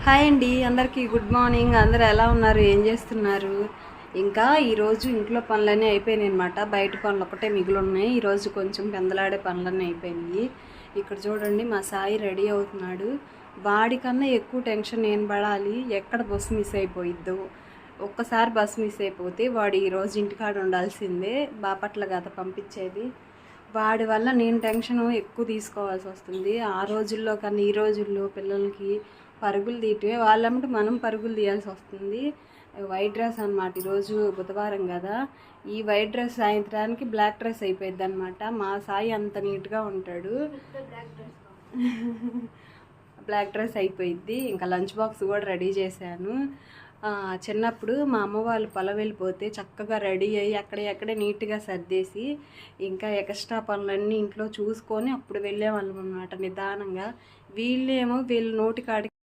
Hi అండి, అందరికీ good morning. అందరూ ఎలా ఉన్నారు, ఏం చేస్తున్నారు? ఇంకా ఈరోజు ఇంట్లో పనులన్నీ అయిపోయినాయి అనమాట. బయట పనులు ఒకటే మిగిలి ఉన్నాయి. ఈరోజు కొంచెం పెందలాడే పనులన్నీ అయిపోయినాయి. ఇక్కడ చూడండి, మా సాయి రెడీ అవుతున్నాడు. వాడికన్నా ఎక్కువ టెన్షన్ నేను పడాలి, ఎక్కడ బస్సు మిస్ అయిపోయిద్దో. ఒక్కసారి బస్సు మిస్ అయిపోతే వాడు ఈరోజు ఇంటికాడ ఉండాల్సిందే. బాపట్ల గత పంపించేది. వాడి వల్ల నేను టెన్షన్ ఎక్కువ తీసుకోవాల్సి వస్తుంది. ఆ రోజుల్లో కన్నా ఈ రోజుల్లో పిల్లలకి పరుగులు తీయటమే, వాళ్ళమ్మటి మనం పరుగులు తీయాల్సి వస్తుంది. వైట్ డ్రెస్ అనమాట, ఈరోజు బుధవారం కదా. ఈ వైట్ డ్రెస్ సాయంత్రానికి బ్లాక్ డ్రెస్ అయిపోయింది అనమాట. మా సాయి అంత నీట్గా ఉంటాడు. బ్లాక్ డ్రెస్ అయిపోయిద్ది. ఇంకా లంచ్ బాక్స్ కూడా రెడీ చేశాను. చిన్నప్పుడు మా అమ్మ వాళ్ళు పొలం వెళ్ళిపోతే చక్కగా రెడీ అయ్యి అక్కడే నీట్గా సర్దేసి ఇంకా ఎక్స్ట్రా పనులన్నీ ఇంట్లో చూసుకొని అప్పుడు వెళ్ళేవాళ్ళం అనమాట నిదానంగా. వీళ్ళ నోటి కాడికి